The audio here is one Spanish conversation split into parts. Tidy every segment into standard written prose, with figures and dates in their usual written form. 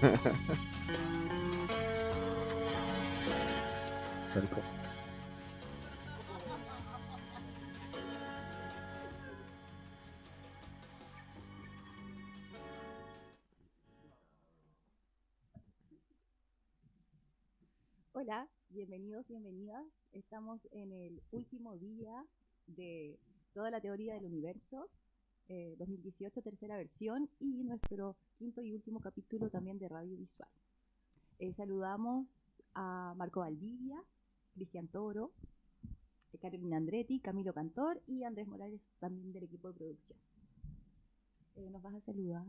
Marco. Hola, bienvenidos, bienvenidas. Estamos en el último día de toda la teoría del universo, 2018, tercera versión, y nuestro quinto y último capítulo también de radio visual. Saludamos a Marco Valdivia, Cristian Toro, Carolina Andretti, Camilo Cantor y Andrés Morales, también del equipo de producción. ¿Nos vas a saludar?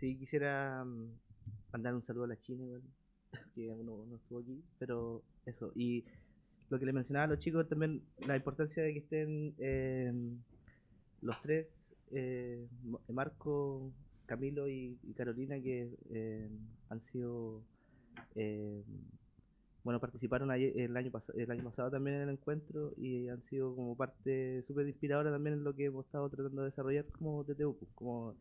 Sí, quisiera mandar un saludo a la China igual, que uno no estuvo aquí, pero eso. Y lo que le mencionaba a los chicos también, la importancia de que estén los tres, Marco, Camilo y Carolina, que han sido, eh, bueno, participaron el año pasado también en el encuentro y han sido como parte súper inspiradora también en lo que hemos estado tratando de desarrollar como TTU, pues, como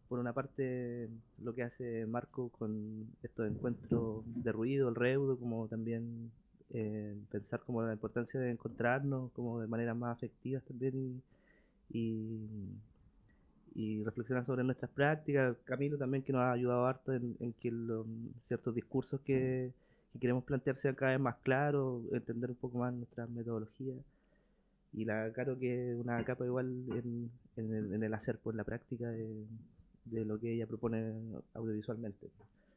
por una parte lo que hace Marco con estos encuentros de ruido, el reudo, como también pensar como la importancia de encontrarnos como de maneras más afectivas también y, y reflexionar sobre nuestras prácticas. Camilo también que nos ha ayudado harto en que ciertos discursos que queremos plantear sean cada vez más claros, entender un poco más nuestras metodologías. Y la Caro que es una capa igual en el hacer, pues la práctica de lo que ella propone audiovisualmente.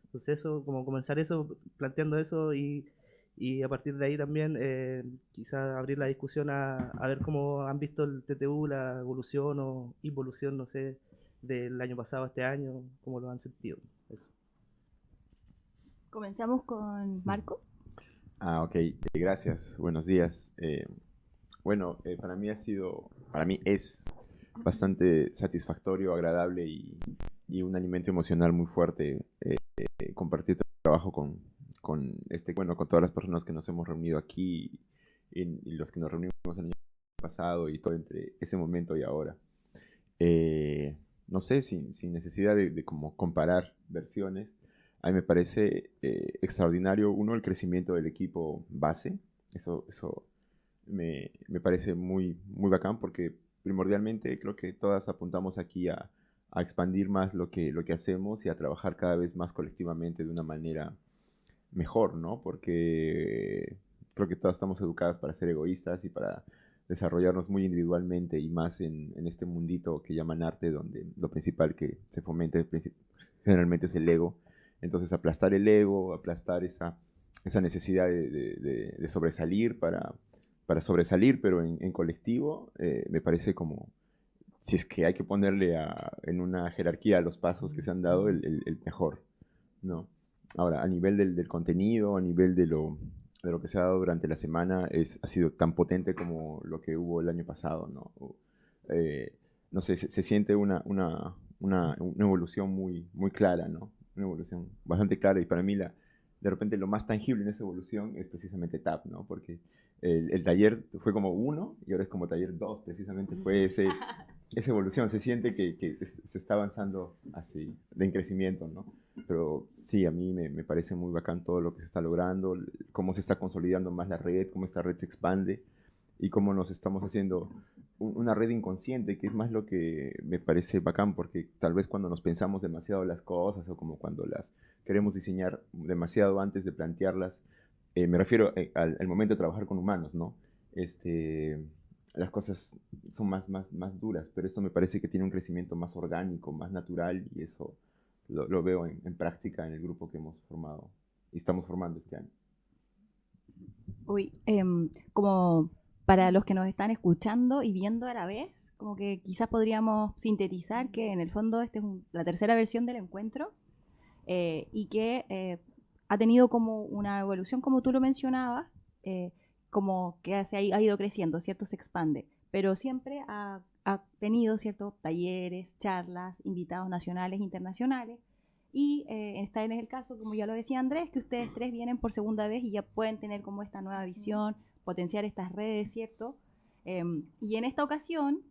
Entonces eso, como comenzar eso, planteando eso y a partir de ahí también quizás abrir la discusión a ver cómo han visto el TTU, la evolución o involución, no sé, del año pasado a este año, cómo lo han sentido. Eso. Comenzamos con Marco. Ok, gracias, buenos días. Para mí es bastante satisfactorio, agradable y un alimento emocional muy fuerte compartir trabajo con todas las personas que nos hemos reunido aquí y los que nos reunimos el año pasado y todo entre ese momento y ahora. No sé, sin necesidad de como comparar versiones, a mí me parece extraordinario, uno, el crecimiento del equipo base, eso me parece muy bacán porque primordialmente creo que todas apuntamos aquí a expandir más lo que hacemos y a trabajar cada vez más colectivamente de una manera mejor, ¿no? Porque creo que todas estamos educadas para ser egoístas y para desarrollarnos muy individualmente y más en este mundito que llaman arte, donde lo principal que se fomenta generalmente es el ego. Entonces aplastar el ego, aplastar esa necesidad de sobresalir para sobresalir, pero en colectivo, me parece como, si es que hay que ponerle en una jerarquía a los pasos que se han dado, el mejor, ¿no? Ahora, a nivel del contenido, a nivel de lo que se ha dado durante la semana, ha sido tan potente como lo que hubo el año pasado, ¿no? Eh, no sé, se siente una evolución muy clara, ¿no? Una evolución bastante clara y para mí de repente lo más tangible en esa evolución es precisamente TAP, ¿no? Porque el taller fue como uno y ahora es como taller dos, precisamente fue esa evolución, se siente que se está avanzando así, en crecimiento, ¿no? Pero sí, a mí me parece muy bacán todo lo que se está logrando, cómo se está consolidando más la red, cómo esta red se expande y cómo nos estamos haciendo una red inconsciente, que es más lo que me parece bacán, porque tal vez cuando nos pensamos demasiado las cosas o como cuando las queremos diseñar demasiado antes de plantearlas, me refiero al momento de trabajar con humanos, ¿no? Este, las cosas son más duras, pero esto me parece que tiene un crecimiento más orgánico, más natural y eso lo veo en práctica en el grupo que hemos formado y estamos formando este año. Uy, como para los que nos están escuchando y viendo a la vez, como que quizás podríamos sintetizar que en el fondo esta es la tercera versión del encuentro y que ha tenido como una evolución, como tú lo mencionabas, como que ha ido creciendo, ¿cierto? Se expande, pero siempre ha tenido ciertos talleres, charlas, invitados nacionales e internacionales. Y está en el caso, como ya lo decía Andrés, que ustedes tres vienen por segunda vez y ya pueden tener como esta nueva visión, potenciar estas redes, ¿cierto? Y en esta ocasión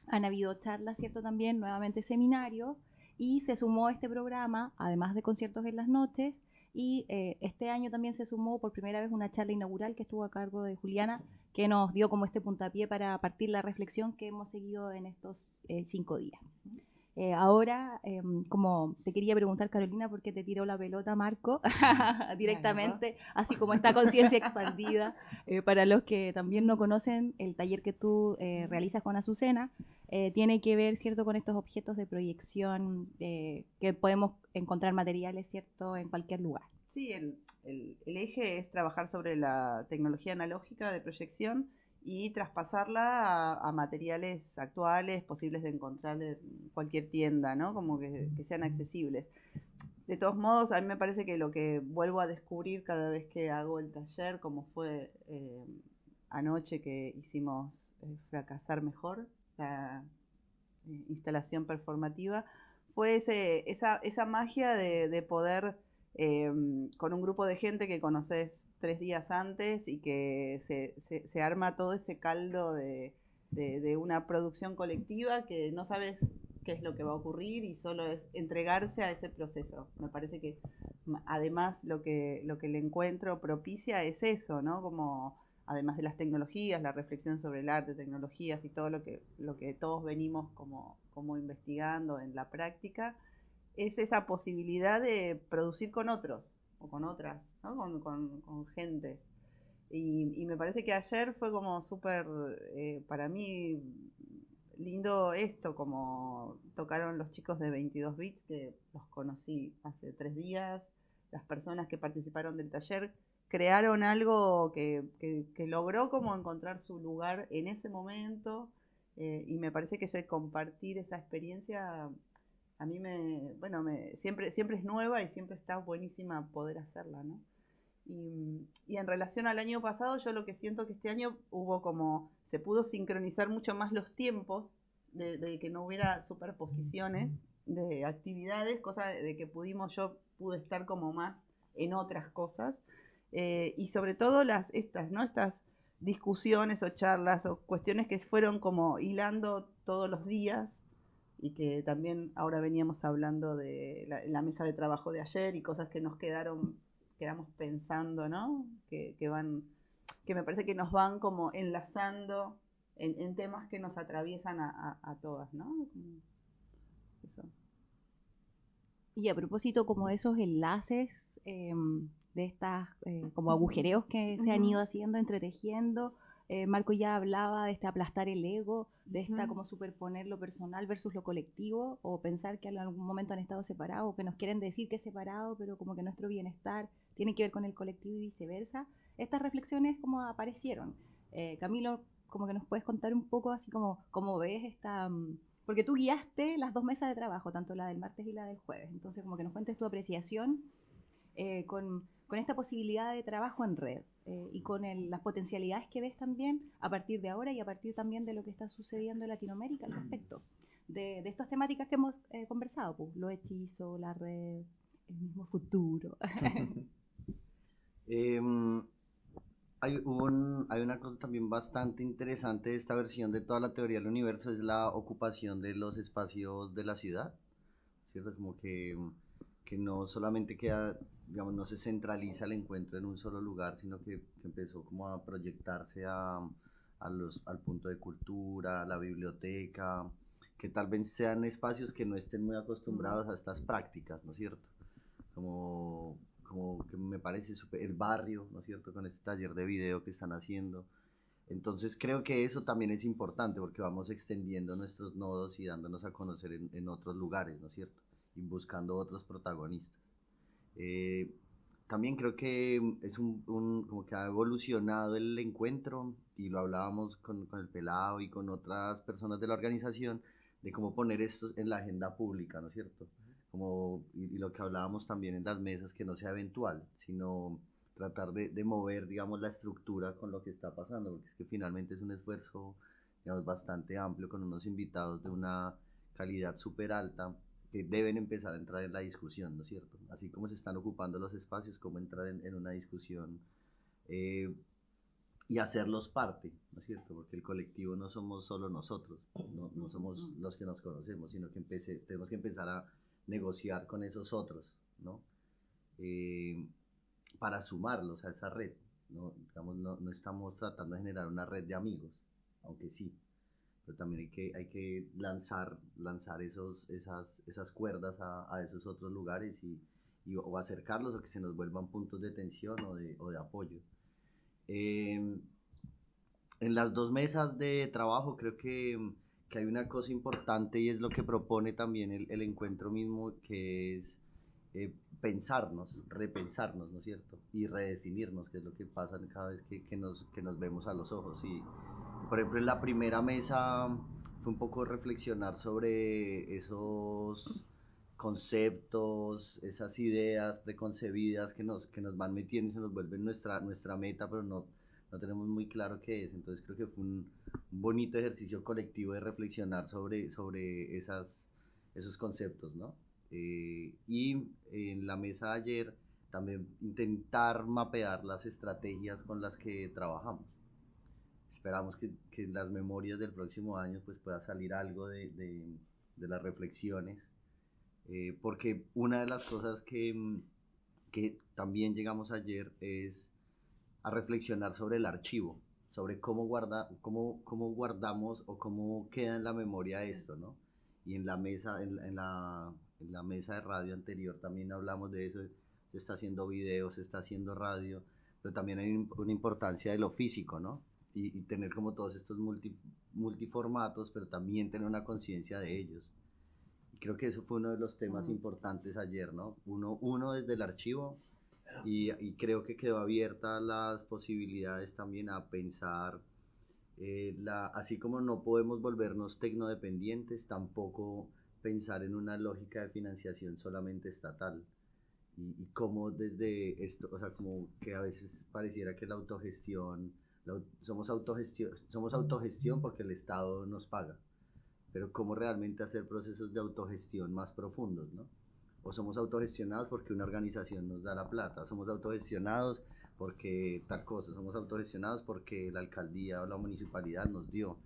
han habido charlas, ¿cierto? También nuevamente seminarios y se sumó este programa, además de conciertos en las noches, y este año también se sumó por primera vez una charla inaugural que estuvo a cargo de Juliana, que nos dio como este puntapié para partir la reflexión que hemos seguido en estos 5 días. Ahora, como te quería preguntar, Carolina, ¿por qué te tiró la pelota, Marco? Directamente, así como esta conciencia expandida. Para los que también no conocen, el taller que tú realizas con Azucena tiene que ver, ¿cierto?, con estos objetos de proyección que podemos encontrar materiales, ¿cierto?, en cualquier lugar. Sí, el eje es trabajar sobre la tecnología analógica de proyección y traspasarla a materiales actuales, posibles de encontrar en cualquier tienda, ¿no? Como que sean accesibles. De todos modos, a mí me parece que lo que vuelvo a descubrir cada vez que hago el taller, como fue anoche que hicimos Fracasar Mejor, la instalación performativa, fue esa magia de poder, con un grupo de gente que conoces 3 días antes y que se arma todo ese caldo de una producción colectiva que no sabes qué es lo que va a ocurrir y solo es entregarse a ese proceso. Me parece que además lo que el encuentro propicia es eso, ¿no? Como además de las tecnologías, la reflexión sobre el arte, tecnologías y todo lo que todos venimos como investigando en la práctica, es esa posibilidad de producir con otros o con otras, ¿no? Con gentes. Y me parece que ayer fue como súper, para mí, lindo esto, como tocaron los chicos de 22 Bits, que los conocí hace 3 días, las personas que participaron del taller crearon algo que logró como encontrar su lugar en ese momento, y me parece que ese compartir esa experiencia a mí siempre es nueva y siempre está buenísima poder hacerla, ¿no? Y en relación al año pasado, yo lo que siento que este año se pudo sincronizar mucho más los tiempos, de que no hubiera superposiciones de actividades, cosa de que yo pude estar como más en otras cosas, y sobre todo estas discusiones o charlas o cuestiones que fueron como hilando todos los días, y que también ahora veníamos hablando de la mesa de trabajo de ayer y cosas que quedamos pensando, ¿no? Que me parece que nos van como enlazando en temas que nos atraviesan a todas, ¿no? Eso. Y a propósito como de esos enlaces, de estas como agujereos que se han ido haciendo, entretejiendo, Marco ya hablaba de este aplastar el ego, de esta como superponer lo personal versus lo colectivo, o pensar que en algún momento han estado separados, o que nos quieren decir que es separado, pero como que nuestro bienestar tiene que ver con el colectivo y viceversa. Estas reflexiones como aparecieron. Camilo, como que nos puedes contar un poco así como ves esta... porque tú guiaste las 2 mesas de trabajo, tanto la del martes y la del jueves, entonces como que nos cuentes tu apreciación con esta posibilidad de trabajo en red, y con las potencialidades que ves también a partir de ahora y a partir también de lo que está sucediendo en Latinoamérica al respecto de estas temáticas que hemos conversado, pues, los hechizos, la red, el mismo futuro. Hay una cosa también bastante interesante de esta versión de toda la teoría del universo, es la ocupación de los espacios de la ciudad, ¿cierto? Como que no solamente queda, digamos, no se centraliza el encuentro en un solo lugar, sino que empezó como a proyectarse al punto de cultura, a la biblioteca, que tal vez sean espacios que no estén muy acostumbrados a estas prácticas, ¿no es cierto? Como que me parece el barrio, ¿no es cierto?, con este taller de video que están haciendo. Entonces creo que eso también es importante porque vamos extendiendo nuestros nodos y dándonos a conocer en otros lugares, ¿no es cierto?, y buscando otros protagonistas. También creo que es como que ha evolucionado el encuentro, y lo hablábamos con el Pelado y con otras personas de la organización, de cómo poner esto en la agenda pública, ¿no es cierto? Y lo que hablábamos también en las mesas, que no sea eventual, sino tratar de mover, digamos, la estructura con lo que está pasando, porque es que finalmente es un esfuerzo, digamos, bastante amplio, con unos invitados de una calidad súper alta, que deben empezar a entrar en la discusión, ¿no es cierto? Así como se están ocupando los espacios, cómo entrar en una discusión y hacerlos parte, ¿no es cierto? Porque el colectivo no somos solo nosotros, no somos los que nos conocemos, sino que tenemos que empezar negociar con esos otros, ¿no? Eh, para sumarlos a esa red, ¿no? Digamos, no estamos tratando de generar una red de amigos, aunque sí, pero también hay que lanzar esas cuerdas a esos otros lugares o acercarlos o que se nos vuelvan puntos de tensión o de apoyo. En las dos mesas de trabajo creo que hay una cosa importante y es lo que propone también el encuentro mismo, que es pensarnos, repensarnos, ¿no es cierto? Y redefinirnos, que es lo que pasa cada vez que nos vemos a los ojos. Y, por ejemplo, en la primera mesa fue un poco reflexionar sobre esos conceptos, esas ideas preconcebidas que nos van metiendo y se nos vuelven nuestra meta, pero no tenemos muy claro qué es. Entonces creo que fue un bonito ejercicio colectivo de reflexionar sobre esos conceptos, ¿no? Y en la mesa de ayer también intentar mapear las estrategias con las que trabajamos. Esperamos que en las memorias del próximo año pues pueda salir algo de las reflexiones, porque una de las cosas que también llegamos ayer es a reflexionar sobre el archivo, sobre cómo guardamos o cómo queda en la memoria esto, ¿no? Y en la mesa, en la mesa de radio anterior también hablamos de eso, se está haciendo video, se está haciendo radio, pero también hay una importancia de lo físico, ¿no? Y tener como todos estos multiformatos, pero también tener una conciencia de ellos. Y creo que eso fue uno de los temas importantes ayer, ¿no? Uno desde el archivo, y creo que quedó abierta las posibilidades también a pensar, así como no podemos volvernos tecnodependientes, tampoco pensar en una lógica de financiación solamente estatal. Y cómo desde esto, o sea, como que a veces pareciera que la autogestión, somos autogestión porque el Estado nos paga, pero cómo realmente hacer procesos de autogestión más profundos, ¿no? O somos autogestionados porque una organización nos da la plata, somos autogestionados porque tal cosa, somos autogestionados porque la alcaldía o la municipalidad nos dio.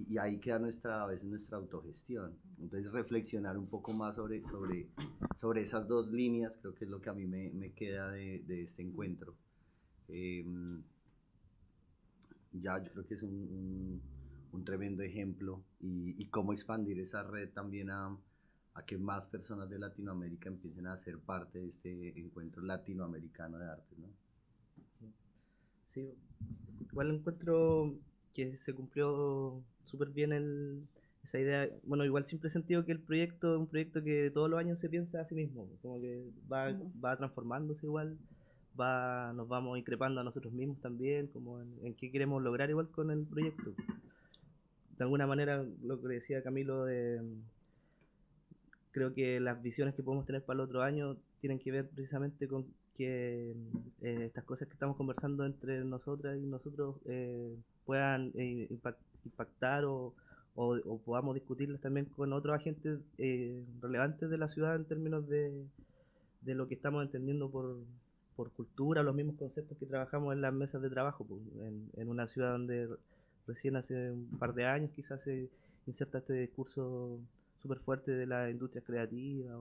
Y ahí queda a veces nuestra autogestión. Entonces reflexionar un poco más sobre esas dos líneas creo que es lo que a mí me queda de este encuentro. Ya yo creo que es un tremendo ejemplo y cómo expandir esa red también a que más personas de Latinoamérica empiecen a ser parte de este encuentro latinoamericano de artes, ¿no? Sí, igual encuentro que se cumplió súper bien esa idea. Bueno, igual siempre he sentido que el proyecto es un proyecto que todos los años se piensa a sí mismo, como que va transformándose igual, nos vamos increpando a nosotros mismos también, como en qué queremos lograr igual con el proyecto. De alguna manera, lo que decía Camilo, creo que las visiones que podemos tener para el otro año tienen que ver precisamente con que estas cosas que estamos conversando entre nosotras y nosotros puedan impactar o podamos discutirlas también con otros agentes relevantes de la ciudad en términos de lo que estamos entendiendo por cultura, los mismos conceptos que trabajamos en las mesas de trabajo, pues, en una ciudad donde recién hace un par de años quizás se inserta este discurso súper fuerte de la industria creativa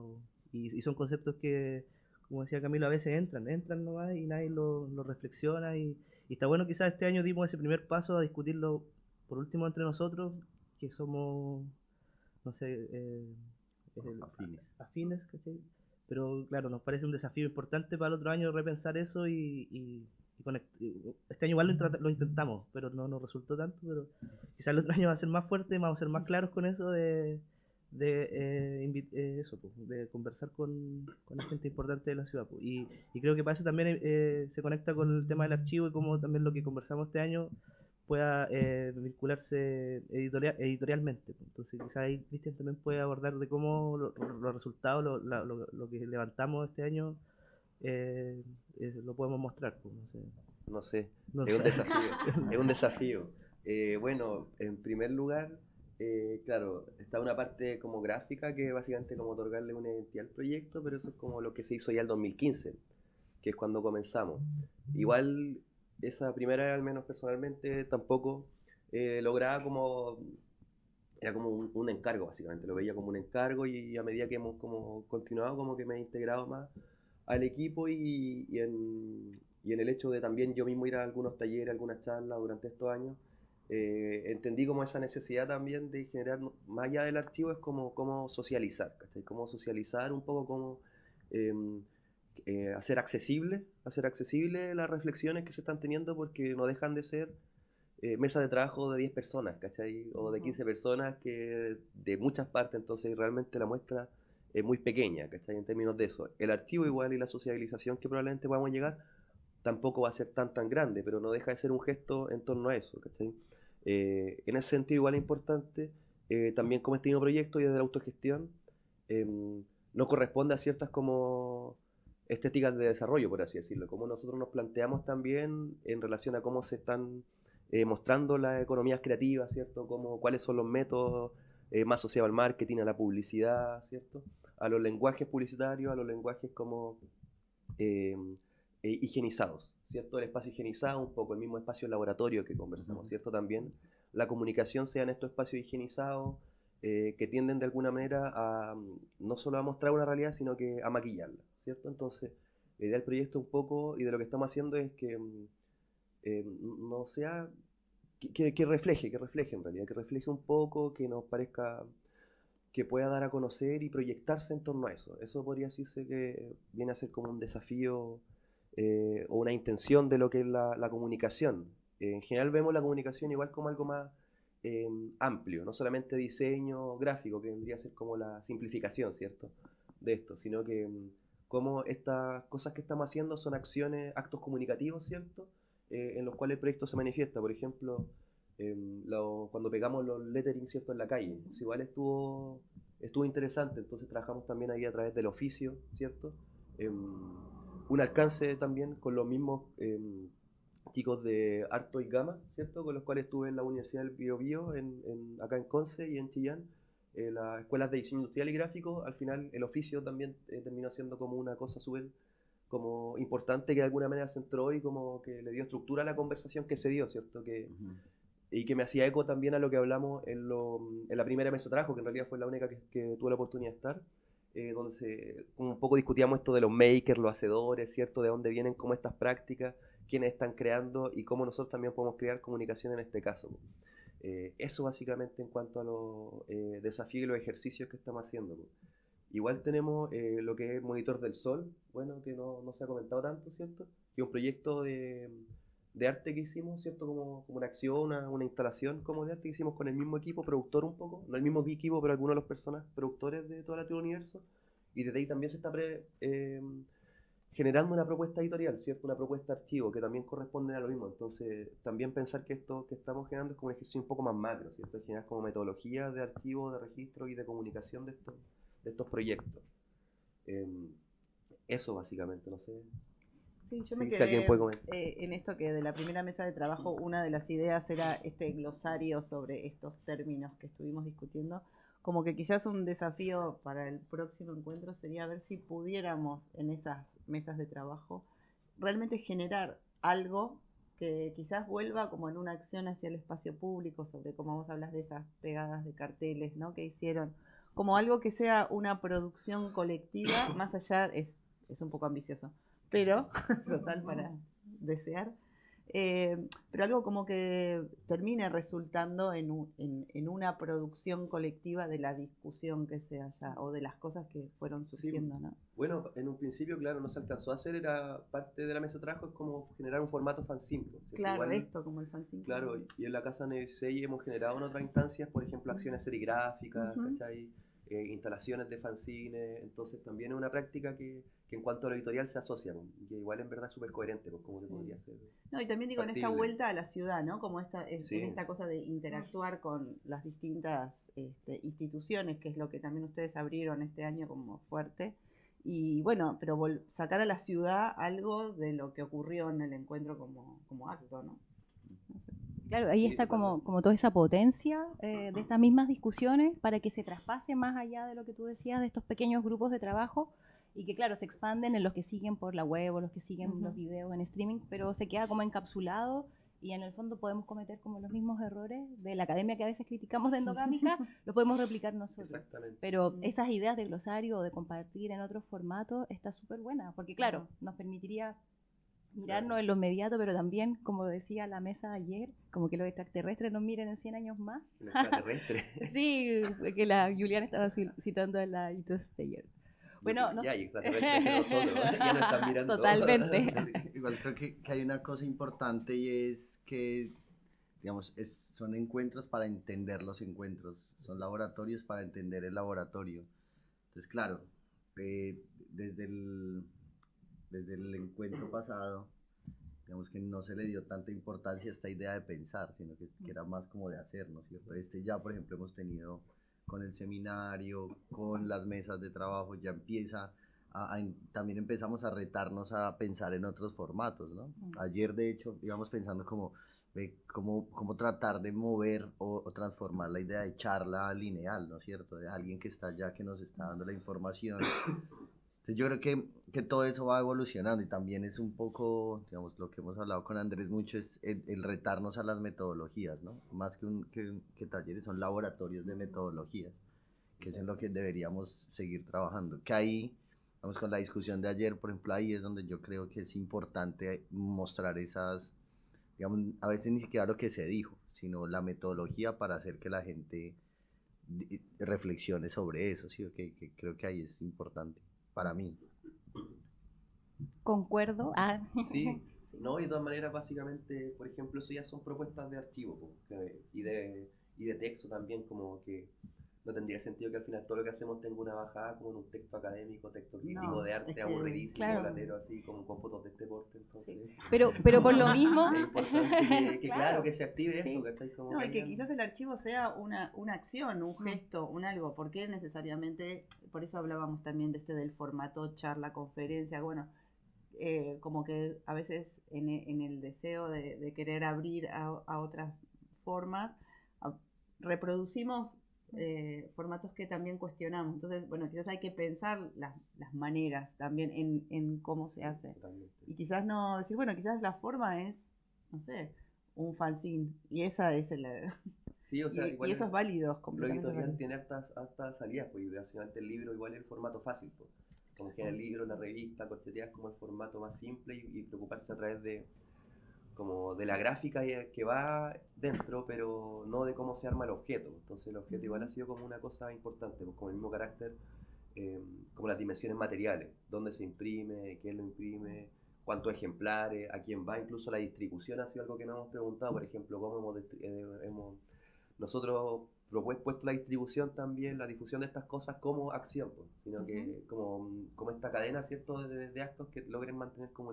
y son conceptos que, como decía Camilo, a veces entran nomás y nadie lo reflexiona y está bueno. Quizás este año dimos ese primer paso a discutirlo por último entre nosotros, que somos, no sé, afines, ¿cachai? Pero claro, nos parece un desafío importante para el otro año repensar eso este año igual lo intentamos, pero no nos resultó tanto, pero quizás el otro año va a ser más fuerte, vamos a ser más claros con eso eso, pues, de conversar con la gente importante de la ciudad, pues. Y creo que para eso también se conecta con el tema del archivo y cómo también lo que conversamos este año pueda vincularse editorialmente, pues. Entonces quizás ahí Cristian también puede abordar de cómo los resultados, lo que levantamos este año lo podemos mostrar, pues, no sé. No sé, No es un sé. desafío, es un desafío. Bueno, en primer lugar, claro, está una parte como gráfica que es básicamente como otorgarle una identidad al proyecto, pero eso es como lo que se hizo ya el 2015, que es cuando comenzamos. Igual esa primera, al menos personalmente, tampoco lograba como era como un encargo básicamente, lo veía como un encargo y a medida que hemos como continuado como que me he integrado más al equipo y en el hecho de también yo mismo ir a algunos talleres, algunas charlas durante estos años, entendí como esa necesidad también de generar, más allá del archivo, es como cómo socializar, ¿cachai? Cómo socializar un poco, cómo hacer accesible las reflexiones que se están teniendo porque no dejan de ser mesas de trabajo de 10 personas, ¿cachai? O de 15 personas que de muchas partes, entonces realmente la muestra es muy pequeña, ¿cachai? En términos de eso. El archivo igual y la sociabilización que probablemente podamos llegar tampoco va a ser tan grande, pero no deja de ser un gesto en torno a eso, ¿cachai? En ese sentido igual es importante, también como este mismo proyecto y desde la autogestión, no corresponde a ciertas como estéticas de desarrollo, por así decirlo, como nosotros nos planteamos también en relación a cómo se están mostrando las economías creativas, ¿cierto? Como, cuáles son los métodos más asociados al marketing, a la publicidad, ¿cierto? A los lenguajes publicitarios, a los lenguajes como eh, higienizados, ¿cierto? El espacio higienizado, un poco el mismo espacio laboratorio que conversamos, ¿cierto? También la comunicación sea en estos espacios higienizados que tienden de alguna manera a no solo a mostrar una realidad, sino que a maquillarla, ¿cierto? Entonces, la idea del proyecto un poco y de lo que estamos haciendo es que no sea, que refleje en realidad, que refleje un poco, que nos parezca, que pueda dar a conocer y proyectarse en torno a eso. Eso podría decirse que viene a ser como un desafío o una intención de lo que es la comunicación. En general vemos la comunicación igual como algo más amplio, no solamente diseño gráfico, que vendría a ser como la simplificación, ¿cierto? De esto, sino que como estas cosas que estamos haciendo son acciones, actos comunicativos, ¿cierto? En los cuales el proyecto se manifiesta. Por ejemplo, cuando pegamos los lettering, ¿cierto? En la calle. Eso igual estuvo interesante, entonces trabajamos también ahí a través del oficio, ¿cierto? Un alcance también con los mismos chicos de Arto y Gama, ¿cierto? Con los cuales estuve en la Universidad del Biobío, acá en Conce y en Chillán, las escuelas de diseño industrial y gráfico. Al final el oficio también terminó siendo como una cosa súper como importante que de alguna manera se entró y como que le dio estructura a la conversación que se dio, ¿cierto? Y que me hacía eco también a lo que hablamos en la primera mesa de trabajo, que en realidad fue la única que tuve la oportunidad de estar, donde un poco discutíamos esto de los makers, los hacedores, ¿cierto? De dónde vienen como estas prácticas, quiénes están creando y cómo nosotros también podemos crear comunicación en este caso. Eso básicamente en cuanto a los desafíos y los ejercicios que estamos haciendo. Igual tenemos lo que es Monitor del Sol, bueno, que no se ha comentado tanto, ¿cierto? Que es un proyecto de arte que hicimos, ¿cierto? Como una acción, una instalación como de arte que hicimos con el mismo equipo productor un poco, no el mismo equipo, pero algunos de los personas productores de toda la Teoría Universo, y desde ahí también se está generando una propuesta editorial, ¿cierto? Una propuesta de archivo que también corresponde a lo mismo. Entonces, también pensar que esto que estamos generando es como un ejercicio un poco más macro, ¿cierto? Generar como metodologías de archivo, de registro y de comunicación de estos proyectos. Eso básicamente, no sé. Sí, yo me Si alguien quedé puede comentar. en esto que de la primera mesa de trabajo, una de las ideas era este glosario sobre estos términos que estuvimos discutiendo. Como que quizás un desafío para el próximo encuentro sería ver si pudiéramos en esas mesas de trabajo realmente generar algo que quizás vuelva como en una acción hacia el espacio público, sobre cómo vos hablas de esas pegadas de carteles, ¿no? Que hicieron, como algo que sea una producción colectiva, más allá, es un poco ambicioso, pero total para desear, pero algo como que termine resultando en una producción colectiva de la discusión que se haya, o de las cosas que fueron surgiendo, Sí. ¿no? Bueno, en un principio, claro, no se alcanzó a hacer, era parte de la mesa de trabajo, es como generar un formato fanzine, ¿cierto? Claro, Igual, esto como el fanzine. claro, y en la Casa 96 hemos generado en otras instancias, por ejemplo, acciones serigráficas, ¿cachai? Instalaciones de fanzines, entonces también es una práctica que en cuanto a lo editorial se asocia, ¿no? Y que igual en verdad es súper coherente, pues como que podría ser. No, y también digo, en esta factible. vuelta a la ciudad, ¿no? Como Sí. en esta cosa de interactuar con las distintas instituciones, que es lo que también ustedes abrieron este año como fuerte. Y bueno, pero sacar a la ciudad algo de lo que ocurrió en el encuentro como acto, ¿no? Claro, ahí Sí, está totalmente. como toda esa potencia de estas mismas discusiones para que se traspase más allá de lo que tú decías, de estos pequeños grupos de trabajo y que, claro, se expanden en los que siguen por la web o los que siguen los videos en streaming, pero se queda como encapsulado y en el fondo podemos cometer como los mismos errores de la academia que a veces criticamos de endogámica, lo podemos replicar nosotros. Exactamente. Pero esas ideas de glosario o de compartir en otros formatos está súper buena, porque claro, nos permitiría mirarnos en lo inmediato, pero también, como decía la mesa ayer, como que los extraterrestres nos miren en 100 años más. Un extraterrestre. Sí, que la Juliana estaba citando a la Ito Steyer. Bueno, no. Ya hay extraterrestres que nosotros, ya nos están mirando. Totalmente. Igual creo que hay una cosa importante y es que, digamos, son encuentros para entender los encuentros, son laboratorios para entender el laboratorio. Entonces, claro, desde el encuentro pasado, digamos que no se le dio tanta importancia a esta idea de pensar, sino que era más como de hacer, ¿no es cierto? Ya, por ejemplo, hemos tenido con el seminario, con las mesas de trabajo, ya empieza también empezamos a retarnos a pensar en otros formatos, ¿no? Ayer, de hecho, íbamos pensando cómo tratar de mover o transformar la idea de charla lineal, ¿no es cierto? De alguien que está allá, que nos está dando la información. Entonces yo creo que todo eso va evolucionando y también es un poco, digamos, lo que hemos hablado con Andrés mucho, es el retarnos a las metodologías, ¿no? Más que talleres, son laboratorios de metodologías, que es en lo que deberíamos seguir trabajando. Que ahí, vamos con la discusión de ayer, por ejemplo, ahí es donde yo creo que es importante mostrar esas, digamos, a veces ni siquiera lo que se dijo, sino la metodología para hacer que la gente reflexione sobre eso, ¿sí? Que creo que ahí es importante. Para mí. Concuerdo. Sí, no, y de todas maneras, básicamente, por ejemplo, eso ya son propuestas de archivo, y de texto también, como que no tendría sentido que al final todo lo que hacemos tenga una bajada como en un texto académico, texto crítico de arte, aburridísimo, claro. latero, así como con fotos de este porte, entonces... Sí. Pero por lo mismo... Es importante que claro, que se active eso, ¿cachai? Como no, y que quizás el archivo sea una acción, un gesto, un algo, porque necesariamente, por eso hablábamos también de del formato charla, conferencia, bueno, como que a veces en el deseo de querer abrir a otras formas, reproducimos formatos que también cuestionamos. Entonces, bueno, quizás hay que pensar las maneras también en cómo se hace. Totalmente. Y quizás no decir, bueno, quizás la forma es, no sé, un fanzine. Y esa es Sí, o sea, y eso es válido. Lo editorial tiene hartas salidas, pues, y básicamente el libro igual es el formato fácil, pues. Como que el libro, la revista, corcheteas como el formato más simple y preocuparse a través de la gráfica que va dentro, pero no de cómo se arma el objeto. Entonces el objeto igual ha sido como una cosa importante, pues como el mismo carácter, como las dimensiones materiales, dónde se imprime, quién lo imprime, cuántos ejemplares, a quién va, incluso la distribución ha sido algo que nos hemos preguntado, por ejemplo, cómo hemos nosotros puesto la distribución también, la difusión de estas cosas como acción, pues, sino que como esta cadena, ¿cierto?, de actos que logren mantener como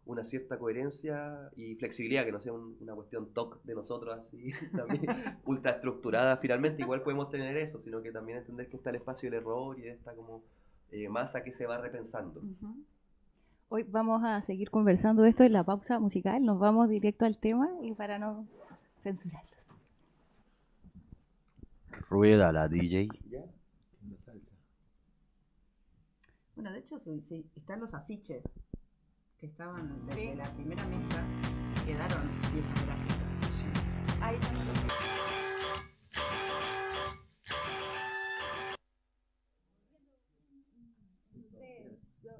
una cierta coherencia y flexibilidad, que no sea una cuestión TOC de nosotros así, también ultra estructurada. Finalmente igual podemos tener eso, sino que también entender que está el espacio del error y de esta como masa que se va repensando. Hoy vamos a seguir conversando de esto en la pausa musical, nos vamos directo al tema y para no censurarlos. Rueda la DJ. ¿Ya? Bueno, de hecho, sí, están los afiches que estaban desde la primera mesa, quedaron piezas gráficas. Ahí están los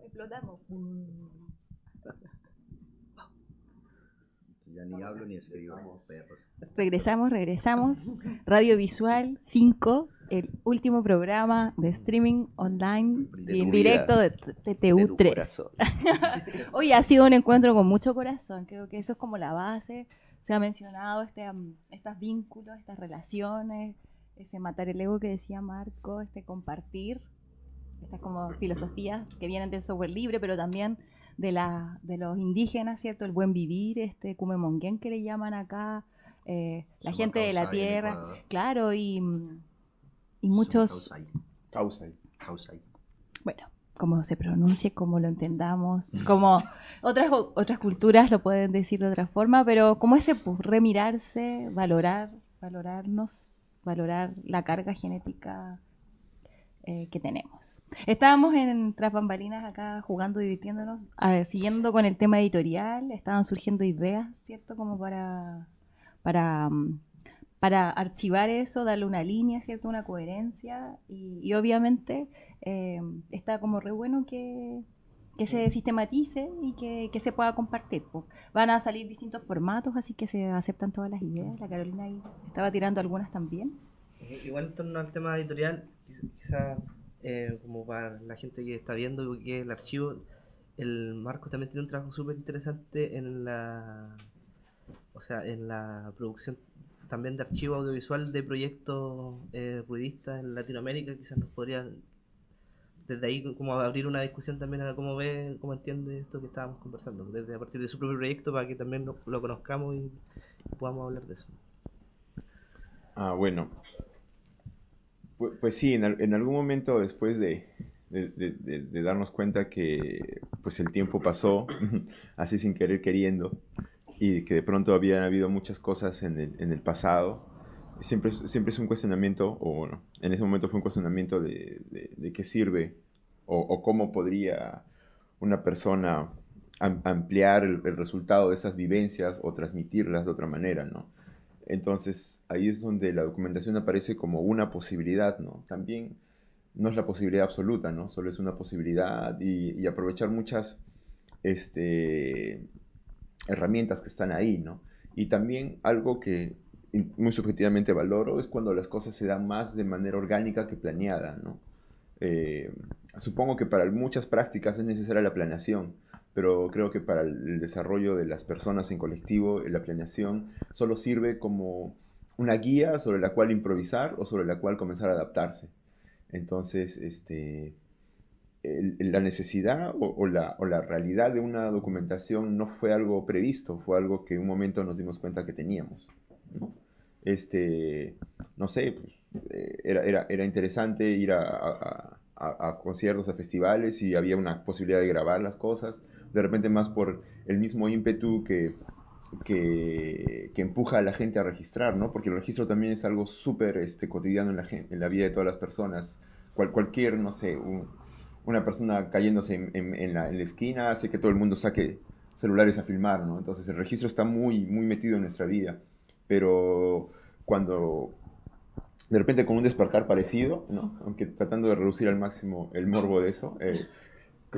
explotamos. Ya ni hablo ni escribo, perros. Regresamos. Radio Visual 5, el último programa de streaming online y en directo de TTU3. Hoy ha sido un encuentro con mucho corazón, creo que eso es como la base. Se ha mencionado estos vínculos, estas relaciones, ese matar el ego que decía Marco, compartir, estas como filosofías que vienen del software libre, pero también de los indígenas, ¿cierto? El buen vivir, Kumemonguén que le llaman acá, la gente de la tierra, claro, y muchos... Causay. Bueno, como se pronuncie, como lo entendamos, como otras culturas lo pueden decir de otra forma, pero como ese remirarse, valorarnos, valorar la carga genética que tenemos. Estábamos en tras bambalinas acá jugando, divirtiéndonos, siguiendo con el tema editorial, estaban surgiendo ideas, ¿cierto? Como para, mm, para archivar eso, darle una línea, ¿cierto? Una coherencia y obviamente está como re bueno que se sistematice y que se pueda compartir, po. Van a salir distintos formatos, así que se aceptan todas las ideas. La Carolina ahí estaba tirando algunas también. Igual en torno al tema editorial, quizás como para la gente que está viendo que es el archivo, el Marco también tiene un trabajo súper interesante en la producción también de archivo audiovisual de proyectos ruidistas en Latinoamérica. Quizás nos podría desde ahí como abrir una discusión también a cómo ve, cómo entiende esto que estábamos conversando, desde a partir de su propio proyecto para que también lo conozcamos y podamos hablar de eso. Bueno, pues sí, en algún momento después de darnos cuenta que pues el tiempo pasó así sin querer queriendo y que de pronto habían habido muchas cosas en el pasado, siempre es un cuestionamiento, o bueno, en ese momento fue un cuestionamiento de qué sirve o cómo podría una persona ampliar el resultado de esas vivencias o transmitirlas de otra manera, ¿no? Entonces, ahí es donde la documentación aparece como una posibilidad, ¿no? También no es la posibilidad absoluta, ¿no? Solo es una posibilidad y aprovechar muchas herramientas que están ahí, ¿no? Y también algo que muy subjetivamente valoro es cuando las cosas se dan más de manera orgánica que planeada, ¿no? Supongo que para muchas prácticas es necesaria la planeación, pero creo que para el desarrollo de las personas en colectivo, la planeación solo sirve como una guía sobre la cual improvisar o sobre la cual comenzar a adaptarse. Entonces, la necesidad o la realidad de una documentación no fue algo previsto, fue algo que en un momento nos dimos cuenta que teníamos, ¿no? No sé, pues, era interesante ir a conciertos, a festivales y había una posibilidad de grabar las cosas, de repente más por el mismo ímpetu que empuja a la gente a registrar, ¿no? Porque el registro también es algo súper cotidiano en la vida de todas las personas. Cualquier, no sé, una persona cayéndose en la esquina hace que todo el mundo saque celulares a filmar, ¿no? Entonces el registro está muy, muy metido en nuestra vida. Pero cuando de repente con un despertar parecido, ¿no? Aunque tratando de reducir al máximo el morbo de eso,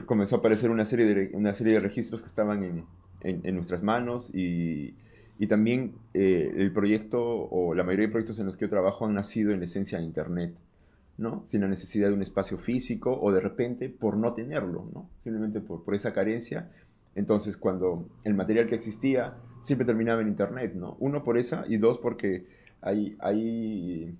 comenzó a aparecer una serie de registros que estaban en nuestras manos y también el proyecto o la mayoría de proyectos en los que yo trabajo han nacido en la esencia de Internet, ¿no? Sin la necesidad de un espacio físico o de repente por no tenerlo, ¿no? Simplemente por esa carencia. Entonces, cuando el material que existía siempre terminaba en Internet, ¿no? Uno por esa y dos porque hay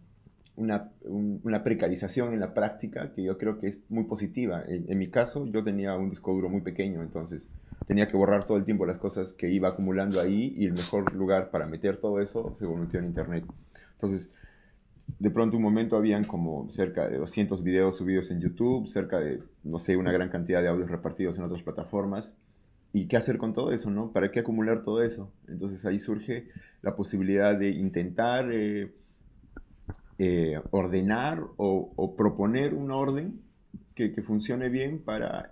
una precarización en la práctica que yo creo que es muy positiva. En mi caso, yo tenía un disco duro muy pequeño, entonces tenía que borrar todo el tiempo las cosas que iba acumulando ahí y el mejor lugar para meter todo eso se convirtió en Internet. Entonces, de pronto un momento habían como cerca de 200 videos subidos en YouTube, cerca de, no sé, una gran cantidad de audios repartidos en otras plataformas. ¿Y qué hacer con todo eso, no? ¿Para qué acumular todo eso? Entonces ahí surge la posibilidad de intentar ordenar o proponer un orden que funcione bien para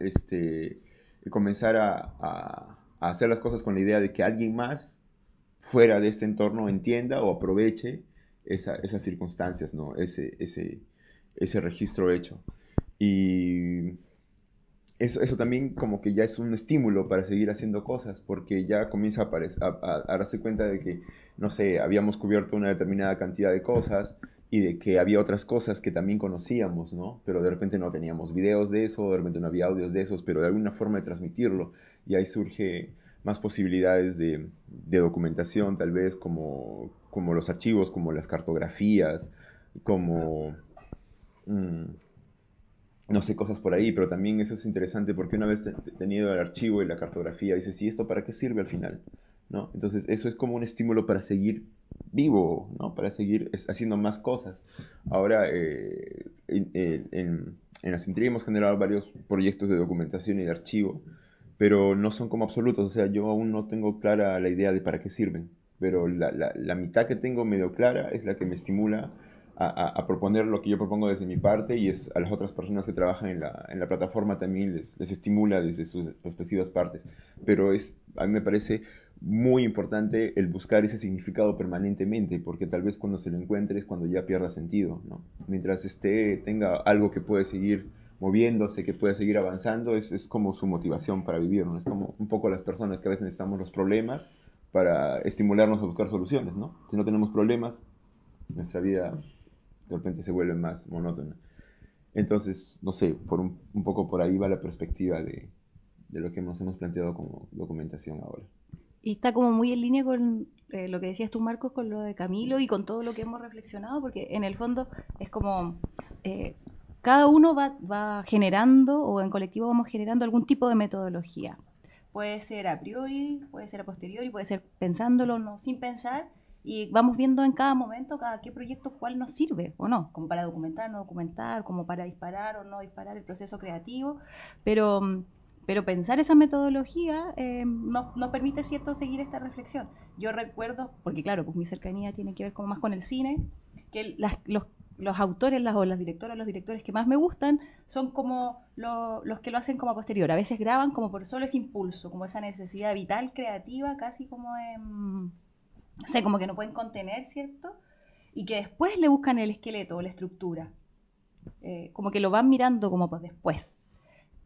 comenzar a hacer las cosas con la idea de que alguien más fuera de este entorno entienda o aproveche esas circunstancias, ¿no? Ese registro hecho. Y eso también como que ya es un estímulo para seguir haciendo cosas, porque ya comienza a darse cuenta de que, no sé, habíamos cubierto una determinada cantidad de cosas y de que había otras cosas que también conocíamos, ¿no? Pero de repente no teníamos videos de eso, de repente no había audios de esos, pero de alguna forma de transmitirlo. Y ahí surge más posibilidades de documentación, tal vez como los archivos, como las cartografías, como... no sé, cosas por ahí, pero también eso es interesante porque una vez tenido el archivo y la cartografía, dices, ¿y esto para qué sirve al final? ¿No? Entonces, eso es como un estímulo para seguir vivo, ¿no? Para seguir haciendo más cosas. Ahora, en la Sintería hemos generado varios proyectos de documentación y de archivo, pero no son como absolutos, o sea, yo aún no tengo clara la idea de para qué sirven, pero la mitad que tengo medio clara es la que me estimula a proponer lo que yo propongo desde mi parte, y es a las otras personas que trabajan en la plataforma también les estimula desde sus respectivas partes. Pero a mí me parece muy importante el buscar ese significado permanentemente, porque tal vez cuando se lo encuentre es cuando ya pierda sentido, ¿no? Mientras tenga algo que puede seguir moviéndose, que pueda seguir avanzando, es como su motivación para vivir, ¿no? Es como un poco las personas que a veces necesitamos los problemas para estimularnos a buscar soluciones, ¿no? Si no tenemos problemas, nuestra vida de repente se vuelve más monótona. Entonces, no sé, un poco por ahí va la perspectiva de lo que nos hemos planteado como documentación ahora. Y está como muy en línea con lo que decías tú, Marcos, con lo de Camilo y con todo lo que hemos reflexionado, porque en el fondo es como cada uno va generando, o en colectivo vamos generando algún tipo de metodología. Puede ser a priori, puede ser a posteriori, puede ser pensándolo, no, sin pensar, y vamos viendo en cada momento, cada qué proyecto, cuál nos sirve o no, como para documentar, no documentar, como para disparar o no disparar el proceso creativo, pero pensar esa metodología nos permite, ¿cierto?, seguir esta reflexión. Yo recuerdo, porque claro, pues mi cercanía tiene que ver como más con el cine, que los autores o las directoras, los directores que más me gustan son como los que lo hacen como a posterior. A veces graban como por solo ese impulso, como esa necesidad vital, creativa, casi como no sé, como que no pueden contener, ¿cierto? Y que después le buscan el esqueleto o la estructura. Como que lo van mirando como pues después.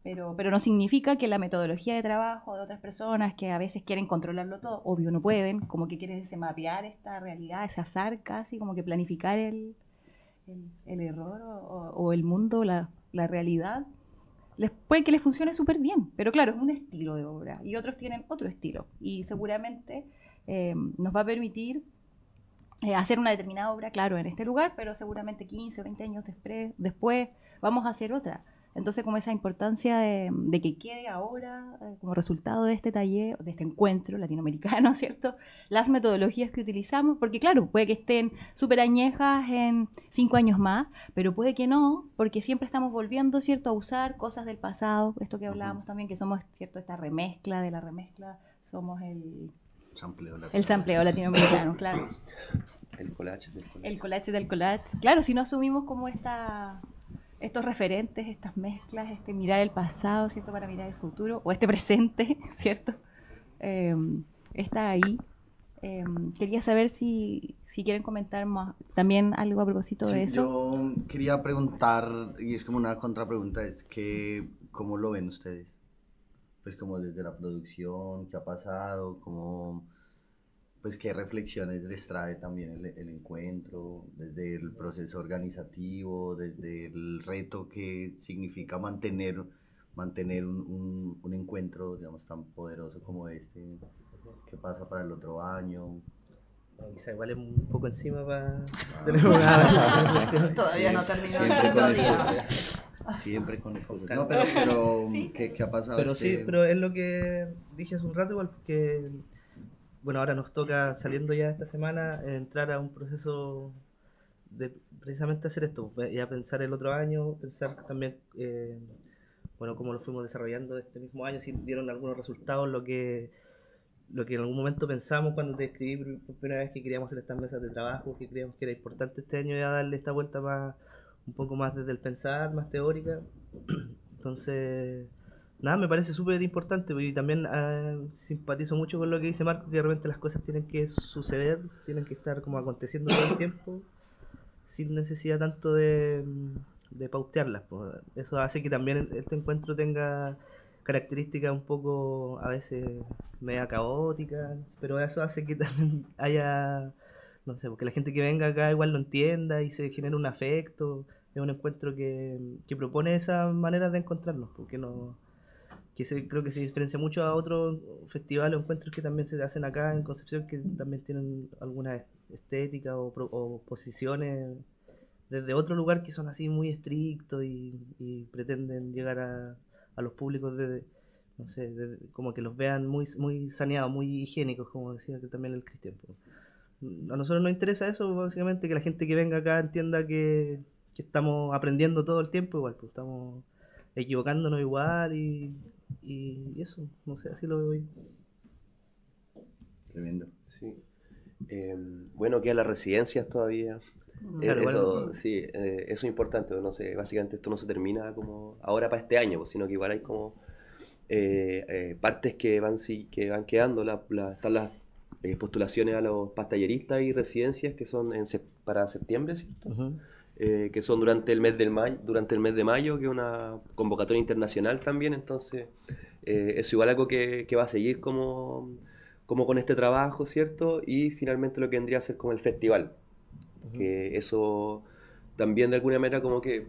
Pero no significa que la metodología de trabajo de otras personas que a veces quieren controlarlo todo, obvio no pueden, como que quieren ese mapear esta realidad, ese azar casi, como que planificar el error o el mundo, la realidad, puede que les funcione súper bien, pero claro, es un estilo de obra y otros tienen otro estilo y seguramente nos va a permitir hacer una determinada obra, claro, en este lugar, pero seguramente 15 o 20 años después vamos a hacer otra. Entonces, como esa importancia de que quede ahora, como resultado de este taller, de este encuentro latinoamericano, ¿cierto? Las metodologías que utilizamos, porque claro, puede que estén súper añejas en 5 años más, pero puede que no, porque siempre estamos volviendo, ¿cierto?, a usar cosas del pasado, esto que hablábamos también, que somos, ¿cierto?, esta remezcla de la remezcla, somos el sampleo latinoamericano, claro. El collage del collage. El collage del collage. Claro, si no asumimos como estos referentes, estas mezclas, mirar el pasado, ¿cierto?, para mirar el futuro, o este presente, ¿cierto? Está ahí. Quería saber si quieren comentar más, también algo a propósito de eso. Yo quería preguntar, y es como una contrapregunta, es que, ¿cómo lo ven ustedes? Pues como desde la producción, ¿qué ha pasado? Pues qué reflexiones les trae también el encuentro, desde el proceso organizativo, desde el reto que significa mantener un encuentro, digamos, tan poderoso como este. ¿Qué pasa para el otro año? Quizá igual es un poco encima para tener una reflexión. Todavía no terminó. Siempre con todavía. excusas. Siempre con excusas. No, pero Sí. ¿qué ha pasado? Pero sí, pero es lo que dije hace un rato igual, porque bueno, ahora nos toca, saliendo ya esta semana, entrar a un proceso de precisamente hacer esto, ya pensar el otro año, pensar también, bueno, cómo lo fuimos desarrollando este mismo año, si dieron algunos resultados, lo que en algún momento pensamos cuando te escribí por primera vez que queríamos hacer estas mesas de trabajo, que creíamos que era importante este año ya darle esta vuelta más, un poco más desde el pensar, más teórica. Entonces, nada, me parece súper importante y también simpatizo mucho con lo que dice Marco, que de repente las cosas tienen que suceder, tienen que estar como aconteciendo todo el tiempo, sin necesidad tanto de pautearlas. Pues. Eso hace que también este encuentro tenga características un poco a veces media caóticas, pero eso hace que también haya, no sé, porque la gente que venga acá igual lo entienda y se genere un afecto. Es un encuentro que propone esas maneras de encontrarnos, porque no creo que se diferencia mucho a otros festivales o encuentros que también se hacen acá en Concepción, que también tienen algunas estéticas o posiciones desde otro lugar que son así muy estrictos y pretenden llegar a los públicos no sé, como que los vean muy, muy saneados, muy higiénicos, como decía que también el Cristian. A nosotros nos interesa eso, básicamente, que la gente que venga acá entienda que estamos aprendiendo todo el tiempo, igual, pues estamos equivocándonos igual y eso, no sé, así lo veo yo. Tremendo. Sí. Bueno, quedan las residencias todavía. Claro, igual- Eso, sí, eso es importante, no sé, básicamente esto no se termina como ahora para este año, pues, sino que igual hay como partes que que van quedando, están las postulaciones a los pastalleristas y residencias que son para septiembre, ¿cierto? Ujú. Que son durante el mes durante el mes de mayo, que es una convocatoria internacional también, entonces es igual algo que va a seguir como con este trabajo, ¿cierto? Y finalmente lo que vendría a ser como el festival, que eso también de alguna manera como que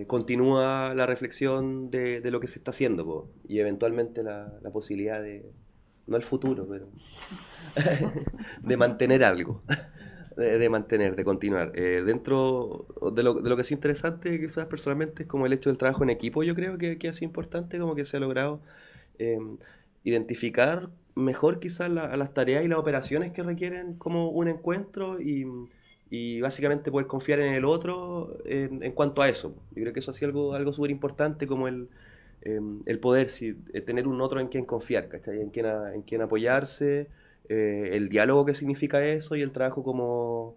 continúa la reflexión de lo que se está haciendo, po, y eventualmente la posibilidad no el futuro, pero de mantener algo, de continuar. Dentro de lo que es interesante, quizás personalmente, es como el hecho del trabajo en equipo, yo creo que ha sido importante, como que se ha logrado eh, identificar mejor quizás las tareas y las operaciones que requieren como un encuentro y básicamente poder confiar en el otro en cuanto a eso. Yo creo que eso ha sido algo súper importante, como el poder tener un otro en quien confiar, ¿cachai? En quien apoyarse, el diálogo que significa eso y el trabajo como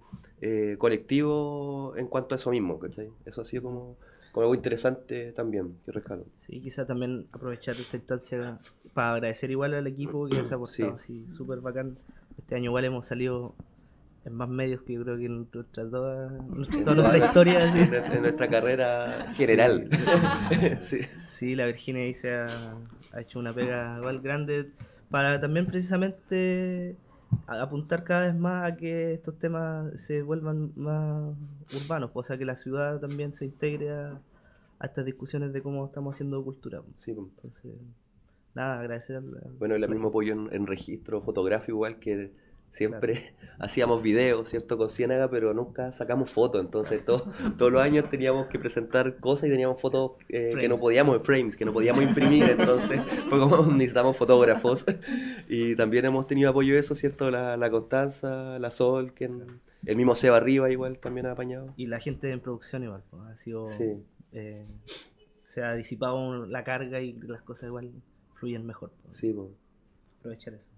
colectivo en cuanto a eso mismo, ¿cachai? Eso ha sido como algo interesante también, que rescato. Sí, quizá también aprovechar esta instancia para agradecer igual al equipo que se ha aportado así súper bacán. Este año igual hemos salido en más medios que yo creo que en toda nuestra historia. Así. En nuestra carrera general. Sí. Sí, la Virginia ahí ha hecho una pega igual grande para también precisamente apuntar cada vez más a que estos temas se vuelvan más urbanos, pues, o sea, que la ciudad también se integre a estas discusiones de cómo estamos haciendo cultura. Pues. Sí, pues. Entonces, nada, agradecer Bueno, el mismo apoyo en registro fotográfico, igual que siempre hacíamos videos, ¿cierto? Con Ciénaga, pero nunca sacamos fotos. Entonces, todos los años teníamos que presentar cosas y teníamos fotos que no podíamos, frames, que no podíamos imprimir. Entonces, fue como necesitamos fotógrafos. Y también hemos tenido apoyo de eso, ¿cierto? La Constanza, la Sol, el mismo Seba Arriba, igual también ha apañado. Y la gente en producción igual, pues, ha sido... Sí. Se ha disipado la carga y las cosas igual fluyen mejor. Pues. Sí, pues. Aprovechar eso.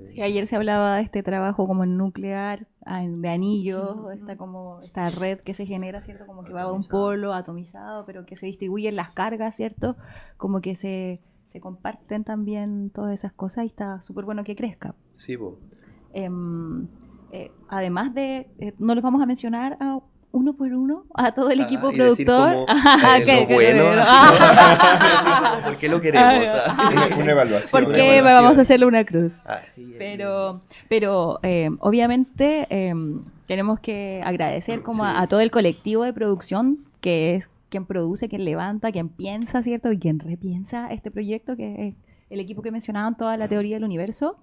Sí, ayer se hablaba de este trabajo como en nuclear, de anillos, esta red que se genera, ¿cierto? Como que va a un polo atomizado, pero que se distribuyen las cargas, ¿cierto? Como que se comparten también todas esas cosas y está súper bueno que crezca. Sí, pues. Además de, no los vamos a mencionar uno por uno a todo el equipo y decir productor. lo bueno, así, ¿por qué lo queremos? Una evaluación. ¿Por una qué evaluación. vamos a hacerle una cruz? Sí, Pero obviamente tenemos que agradecer como Sí. a todo el colectivo de producción, que es quien produce, quien levanta, quien piensa, ¿cierto? Y quien repiensa este proyecto, que es el equipo que mencionaban, toda la teoría del universo.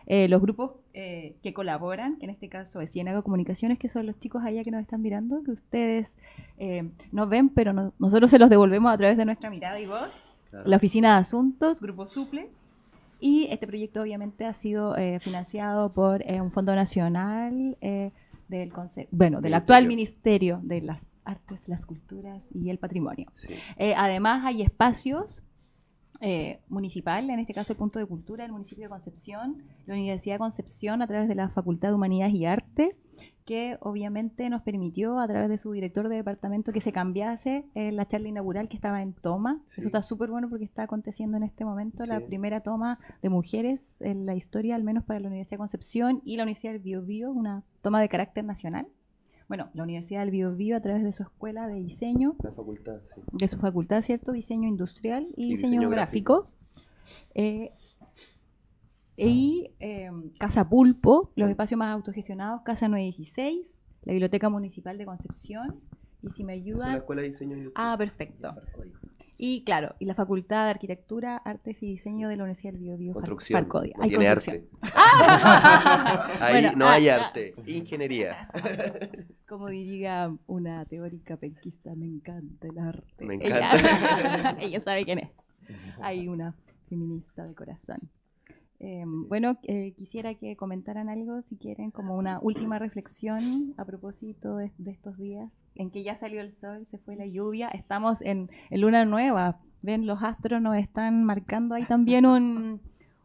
Los grupos que colaboran, que en este caso es Ciénaga Comunicaciones, que son los chicos allá que nos están mirando, que ustedes nos ven, pero nosotros se los devolvemos a través de nuestra mirada y voz. Claro. La Oficina de Asuntos, Grupo Suple. Y este proyecto obviamente ha sido financiado por un fondo nacional del actual Ministerio de las Artes, las Culturas y el Patrimonio. Sí. Además hay espacios municipal, en este caso el Punto de Cultura del municipio de Concepción, la Universidad de Concepción a través de la Facultad de Humanidades y Arte, que obviamente nos permitió a través de su director de departamento que se cambiase la charla inaugural que estaba en toma. Sí. Eso está súper bueno porque está aconteciendo en este momento la Sí. primera toma de mujeres en la historia, al menos para la Universidad de Concepción y la Universidad del Biobío, una toma de carácter nacional. Bueno, la Universidad del Biobío a través de su escuela de diseño, La facultad, sí. de su facultad, ¿cierto? Diseño industrial y diseño diseño gráfico. Casa Pulpo, los espacios más autogestionados, Casa 916, la Biblioteca Municipal de Concepción. Y si me Esa es la ayudan... Escuela de Diseño Industrial. Ah, perfecto. Y claro, y la Facultad de Arquitectura, Artes y Diseño de la Universidad del Biobío. Construcción. Farcodia. No Hay tiene construcción. arte. Ahí Bueno, no hay arte. Ingeniería. Como diría una teórica penquista, me encanta el arte. Me encanta. Ella sabe quién es. Hay una feminista de corazón. Bueno, quisiera que comentaran algo, si quieren, como una última reflexión a propósito de estos días, en que ya salió el sol, se fue la lluvia, estamos en luna nueva. Ven, los astros nos están marcando ahí también un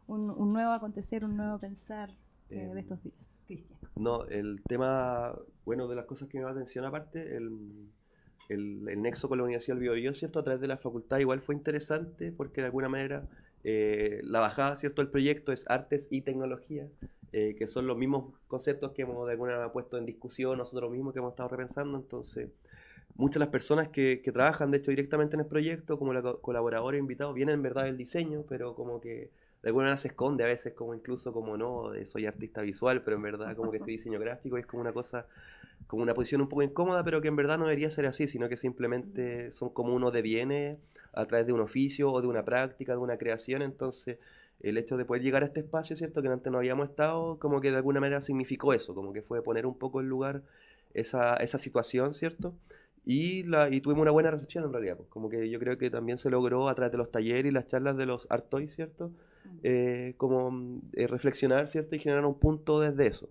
nuevo acontecer, un nuevo pensar de estos días. Cristian. No, el tema, bueno, de las cosas que me llama la atención aparte, el nexo con la Universidad del Biobío, ¿cierto? A través de la facultad igual fue interesante porque de alguna manera la bajada, ¿cierto? del proyecto es artes y tecnología, que son los mismos conceptos que hemos de alguna manera puesto en discusión nosotros mismos, que hemos estado repensando. Entonces, muchas de las personas que trabajan, de hecho, directamente en el proyecto, como colaboradores invitados, vienen en verdad del diseño, pero como que de alguna manera se esconde a veces, como incluso como no, soy artista visual, pero en verdad como que estoy diseño gráfico, y es como una cosa, como una posición un poco incómoda, pero que en verdad no debería ser así, sino que simplemente son como uno deviene a través de un oficio o de una práctica, de una creación. Entonces el hecho de poder llegar a este espacio, ¿cierto? Que antes no habíamos estado, como que de alguna manera significó eso, como que fue poner un poco en lugar esa situación, ¿cierto? Y tuvimos una buena recepción en realidad, pues, como que yo creo que también se logró a través de los talleres y las charlas de los Artois, ¿cierto? Reflexionar, ¿cierto? Y generar un punto desde eso.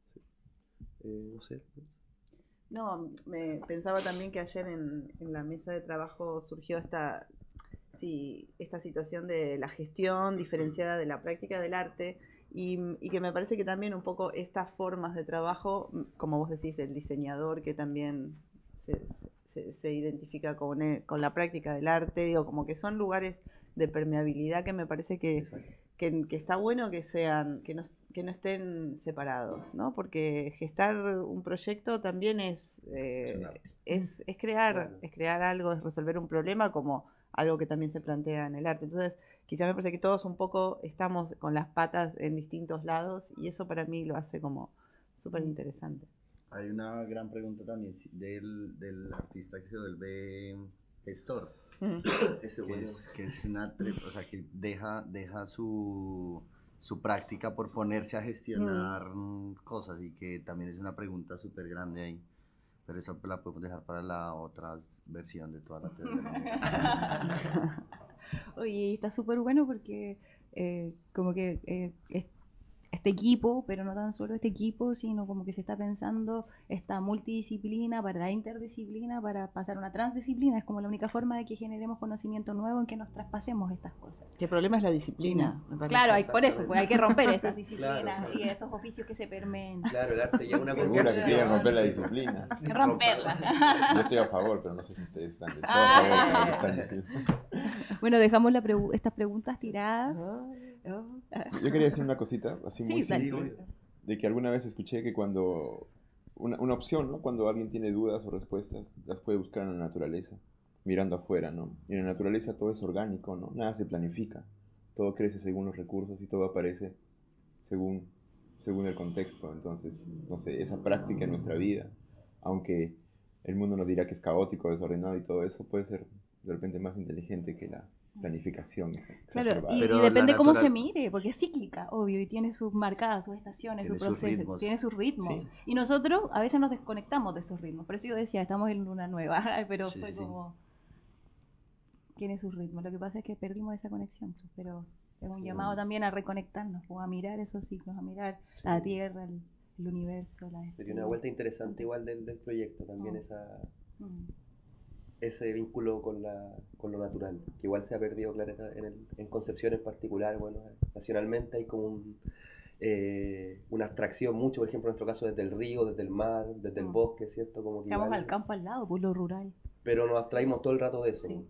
Sí. No sé. No, me pensaba también que ayer en la mesa de trabajo surgió esta situación de la gestión diferenciada de la práctica del arte y que me parece que también un poco estas formas de trabajo, como vos decís, el diseñador que también se identifica con la práctica del arte, digo, como que son lugares de permeabilidad que me parece que está bueno que no estén separados, ¿no? Porque gestar un proyecto también es crear algo, es resolver un problema como algo que también se plantea en el arte. Entonces, quizá me parece que todos un poco estamos con las patas en distintos lados y eso para mí lo hace como súper interesante. Hay una gran pregunta también del artista que se vuelve gestor. Que es o sea, que deja su práctica por ponerse a gestionar cosas, y que también es una pregunta súper grande ahí, pero eso la podemos dejar para la otra versión de toda la teoría. Oye, está súper bueno porque como que este equipo, pero no tan solo este equipo, sino como que se está pensando esta multidisciplina para la interdisciplina, para pasar a una transdisciplina. Es como la única forma de que generemos conocimiento nuevo en que nos traspasemos estas cosas. ¿Qué problema es la disciplina? Claro, por eso, pues hay que romper esas disciplinas y estos oficios que se permeen. Claro, el arte ya es una Segura que quieren romper la disciplina. Romperla. Yo estoy a favor, pero no sé si ustedes están de todo a favor. Bueno, dejamos estas preguntas tiradas. Yo quería decir una cosita, así muy simple, de que alguna vez escuché que cuando una opción, ¿no? Cuando alguien tiene dudas o respuestas, las puede buscar en la naturaleza, mirando afuera, ¿no? Y en la naturaleza todo es orgánico, ¿no? Nada se planifica, todo crece según los recursos y todo aparece según el contexto. Entonces, no sé, esa práctica en nuestra vida, aunque el mundo nos dirá que es caótico, desordenado y todo eso, puede ser de repente más inteligente que la planificación. Claro, y depende cómo se mire, porque es cíclica, obvio, y tiene sus marcadas, sus estaciones, su proceso, tiene sus ritmos. Sí. Y nosotros a veces nos desconectamos de esos ritmos, por eso yo decía, estamos en una nueva, pero fue como... Tiene sus ritmos, lo que pasa es que perdimos esa conexión, pero es un llamado también a reconectarnos, o a mirar esos ciclos, a mirar la Tierra, el universo. Sería una vuelta interesante igual del proyecto, también ese vínculo con lo natural, que igual se ha perdido, claro, en Concepción en particular. Bueno, nacionalmente hay como una abstracción mucho, por ejemplo, en nuestro caso desde el río, desde el mar, desde el bosque, ¿cierto? Como que estamos al campo al lado, por lo rural. Pero nos abstraímos todo el rato de eso. Sí.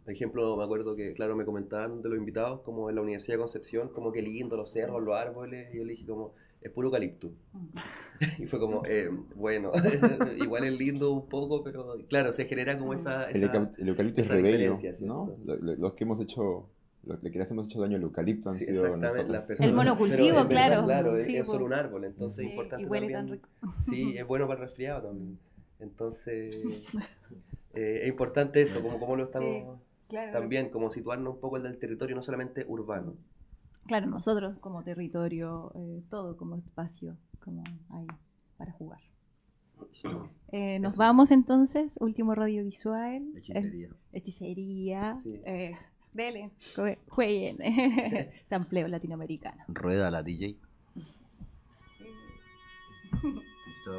Por ejemplo, me acuerdo que, claro, me comentaban de los invitados, como en la Universidad de Concepción, como que lindo, los cerros, los árboles, y yo le dije como, es puro eucalipto. Y fue como, bueno, igual es lindo un poco, pero claro, se genera como el eucalipto es rebello, ¿no? Los que hemos hecho, los que les hemos hecho daño al eucalipto han sido nosotros. Las personas. El monocultivo, claro. Claro, es solo un árbol, entonces es importante y huele también. Tan rico. Sí, es bueno para el resfriado también. Entonces, es importante eso, como lo estamos... Claro. También como situarnos un poco en el territorio, no solamente urbano. Claro, nosotros como territorio, todo como espacio, como ahí para jugar. Nos vamos entonces, último radiovisual. Hechicería. Sí. Dele, jueguen. Sampleo latinoamericano. Rueda la DJ. Listo.